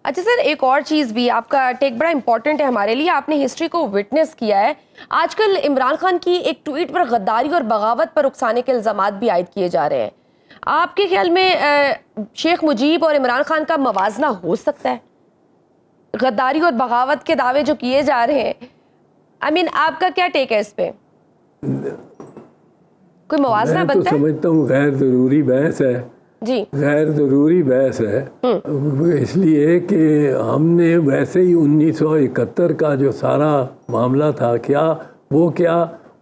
اچھا سر، ایک اور چیز بھی آپ کا ٹیک بڑا امپورٹنٹ ہے ہمارے لیے، آپ نے ہسٹری کو وٹنس کیا ہے. آج کل عمران خان کی ایک ٹویٹ پر غداری اور بغاوت پر اکسانے کے الزامات بھی عائد کیے جا رہے ہیں. آپ کے خیال میں شیخ مجیب اور عمران خان کا موازنہ ہو سکتا ہے؟ غداری اور بغاوت کے دعوے جو کیے جا رہے ہیں، آپ کا کیا ٹیک ہے اس پہ؟ کوئی موازنہ بنتا ہے؟ میں تو سمجھتا ہوں غیر ضروری بحث ہے. جی غیر ضروری بحث ہے اس لیے کہ ہم نے ویسے ہی 1971 کا جو سارا معاملہ تھا، وہ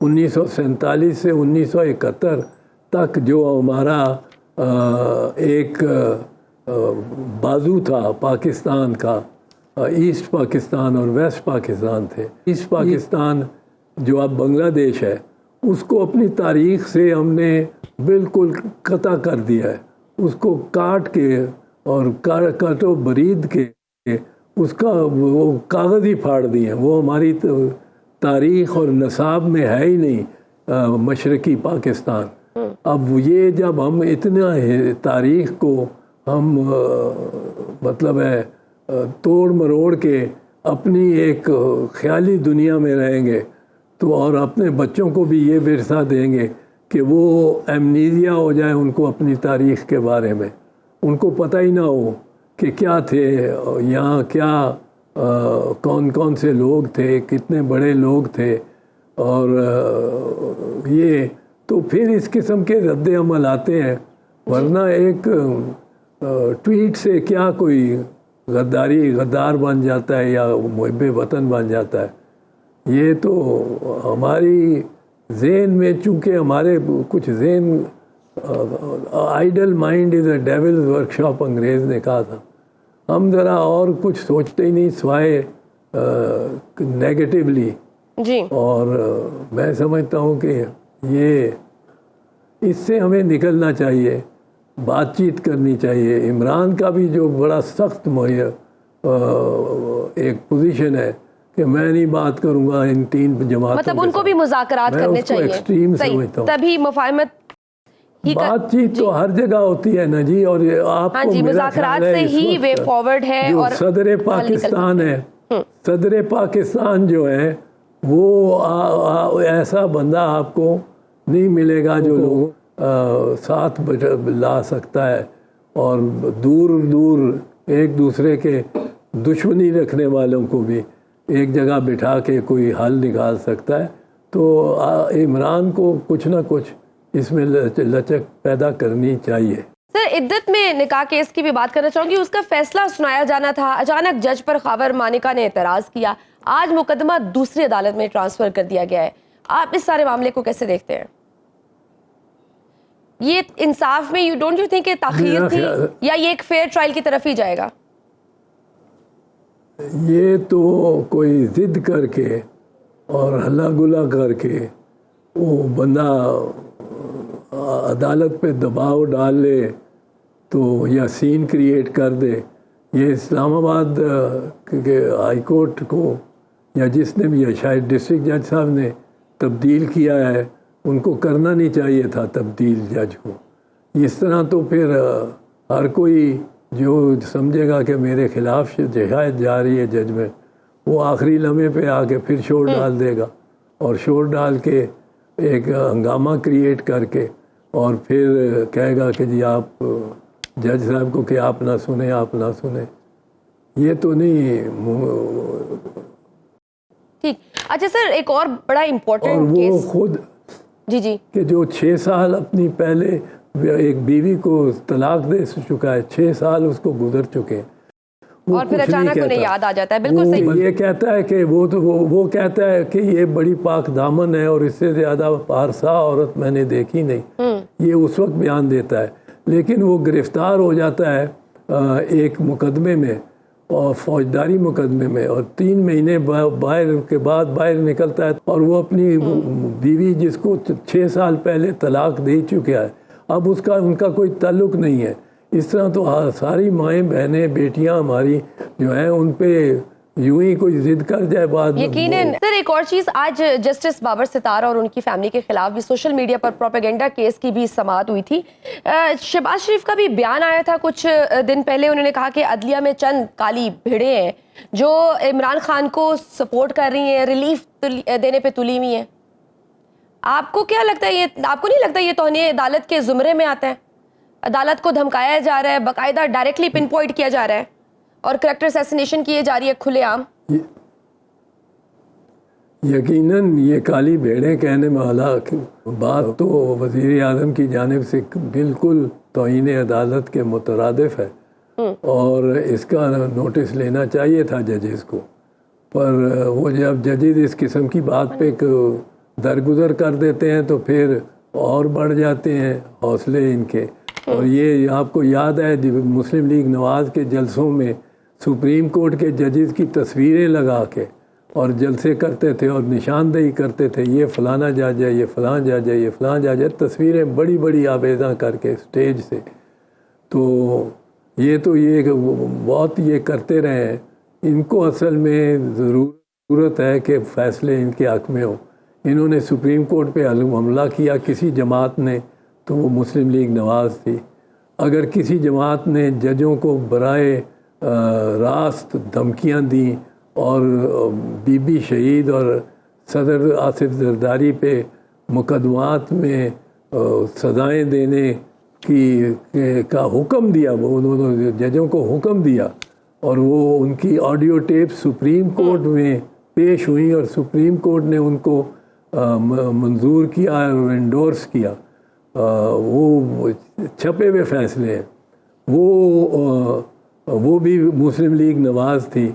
1947 سے 1971 تک جو ہمارا ایک بازو تھا پاکستان کا، ایسٹ پاکستان اور ویسٹ پاکستان تھے. ایسٹ پاکستان جو اب بنگلہ دیش ہے، اس کو اپنی تاریخ سے ہم نے بالکل قطع کر دیا ہے. اس کو کاٹ کے اور کاٹو برید کے اس کا وہ کاغذ ہی پھاڑ دیے. وہ ہماری تاریخ اور نصاب میں ہے ہی نہیں مشرقی پاکستان. اب یہ جب ہم اتنا تاریخ کو ہم مطلب ہے توڑ مروڑ کے اپنی ایک خیالی دنیا میں رہیں گے تو، اور اپنے بچوں کو بھی یہ ورثہ دیں گے کہ وہ ایمنیزیا ہو جائے ان کو اپنی تاریخ کے بارے میں، ان کو پتہ ہی نہ ہو کہ کیا تھے یہاں، کیا کون کون سے لوگ تھے، کتنے بڑے لوگ تھے. اور یہ تو پھر اس قسم کے رد عمل آتے ہیں. ورنہ ایک ٹویٹ سے کیا کوئی غدار بن جاتا ہے یا محب وطن بن جاتا ہے. یہ تو ہماری ذہن میں، چونکہ ہمارے کچھ ذہن idle mind is a devil's workshop انگریز نے کہا تھا، ہم ذرا اور کچھ سوچتے ہی نہیں سوائے نیگیٹیولی. جی اور میں سمجھتا ہوں کہ یہ اس سے ہمیں نکلنا چاہیے، بات چیت کرنی چاہیے. عمران کا بھی جو بڑا سخت ایک پوزیشن ہے کہ میں نہیں بات کروں گا ان تین جماعتوں، مطلب ان کو بھی مذاکرات کرنے چاہیے. ایکسٹریم سمجھتا ہوں. تبھی مفاہمت بات چیت تو ہر جگہ ہوتی ہے نا جی. اور آپ کو مذاکرات سے ہی وے فارورڈ ہے. اور صدر پاکستان ہے، صدر پاکستان جو ہے وہ ایسا بندہ آپ کو نہیں ملے گا جو لوگ ساتھ لا سکتا ہے اور دور دور ایک دوسرے کے دشمنی رکھنے والوں کو بھی ایک جگہ بٹھا کے کوئی حل نکال سکتا ہے. تو عمران کو کچھ نہ کچھ اس میں لچک پیدا کرنی چاہیے. سر، عدت میں نکاح کیس کی بھی بات کرنا چاہوں گی. اس کا فیصلہ سنایا جانا تھا، اچانک جج پر خاور مانیکا نے اعتراض کیا. آج مقدمہ دوسری عدالت میں ٹرانسفر کر دیا گیا ہے. آپ اس سارے معاملے کو کیسے دیکھتے ہیں؟ یہ انصاف میں ڈونٹ یو تھنک کہ تاخیر تھی، یا یہ ایک فیئر ٹرائل کی طرف ہی جائے گا؟ یہ تو کوئی ضد کر کے اور ہلا گلا کر کے وہ بندہ عدالت پہ دباؤ ڈال لے تو، یا سین کریٹ کر دے. یہ اسلام آباد کے ہائی کورٹ کو یا جس نے بھی، یا شاید ڈسٹرکٹ جج صاحب نے تبدیل کیا ہے، ان کو کرنا نہیں چاہیے تھا تبدیل جج کو. اس طرح تو پھر ہر کوئی جو سمجھے گا کہ میرے خلاف شکایت جا رہی ہے ججمنٹ، وہ آخری لمحے پہ آ کے پھر شور ڈال دے گا، اور شور ڈال کے ایک ہنگامہ کریٹ کر کے اور پھر کہے گا کہ جی آپ جج صاحب کو کہ آپ نہ سنیں، آپ نہ سنیں. یہ تو نہیں ٹھیک. اچھا سر، ایک اور بڑا امپورٹنٹ کیس، وہ خود جی کہ جو 6 سال اپنی پہلے ایک بیوی کو طلاق دے چکا ہے، 6 سال اس کو گزر چکے ہیں، اور پھر اچانک انہیں یاد آ جاتا ہے. بالکل صحیح. یہ کہتا ہے کہ وہ کہتا ہے کہ یہ بڑی پاک دامن ہے اور اس سے زیادہ پارسا عورت میں نے دیکھی نہیں. یہ اس وقت بیان دیتا ہے، لیکن وہ گرفتار ہو جاتا ہے ایک مقدمے میں، اور فوجداری مقدمے میں، اور 3 مہینے باہر نکلتا ہے، اور وہ اپنی بیوی جس کو 6 سال پہلے طلاق دے چکا ہے، اب ان کا کوئی تعلق نہیں ہے. اس طرح تو ساری مائیں بہنیں بیٹیاں ہماری جو ہیں ان پہ یوں ہی کوئی ضد کر جائے بعد میں یقیناً سر ایک اور چیز آج جسٹس بابر ستار اور ان کی فیملی کے خلاف بھی سوشل میڈیا پر پروپیگنڈا کیس کی بھی سماعت ہوئی تھی. شہباز شریف کا بھی بیان آیا تھا کچھ دن پہلے. انہوں نے کہا کہ عدلیہ میں چند کالی بھیڑیں ہیں جو عمران خان کو سپورٹ کر رہی ہیں, ریلیف دینے پہ تلی ہوئی ہیں. آپ کو کیا لگتا ہے, یہ آپ کو نہیں لگتا یہ توہین عدالت کے زمرے میں آتا ہے؟ عدالت کو دھمکایا جا رہا ہے, باقاعدہ ڈائریکٹلی پن پوائنٹ کیا جا رہا ہے اور کریکٹر اسیسینیشن کی جا رہی ہے کھلے عام. یقیناً یہ کالی بھیڑیں کہنے والا بات تو وزیر اعظم کی جانب سے بالکل توہین عدالت کے مترادف ہے, اور اس کا نوٹس لینا چاہیے تھا ججز کو. پر وہ جب ججز اس قسم کی بات پہ درگزر کر دیتے ہیں تو پھر اور بڑھ جاتے ہیں حوصلے ان کے. اور یہ آپ کو یاد ہے مسلم لیگ نواز کے جلسوں میں سپریم کورٹ کے ججز کی تصویریں لگا کے اور جلسے کرتے تھے اور نشاندہی کرتے تھے, یہ فلانا جج ہے, یہ فلاں جج ہے, یہ فلاں جج ہے, تصویریں بڑی بڑی آویزاں کر کے اسٹیج سے. تو یہ بہت یہ کرتے رہے ہیں. ان کو اصل میں ضرورت ہے کہ فیصلے ان کے حق میں ہو. انہوں نے سپریم کورٹ پہ حملہ کیا کسی جماعت نے تو وہ مسلم لیگ نواز تھی. اگر کسی جماعت نے ججوں کو برائے راست دھمکیاں دیں اور بی بی شہید اور صدر آصف زرداری پہ مقدمات میں سزائیں دینے کا حکم دیا, انہوں نے ججوں کو حکم دیا, اور وہ ان کی آڈیو ٹیپ سپریم کورٹ میں پیش ہوئی اور سپریم کورٹ نے ان کو منظور کیا اور انڈورس کیا. وہ چھپے ہوئے فیصلے ہیں. وہ بھی مسلم لیگ نواز تھی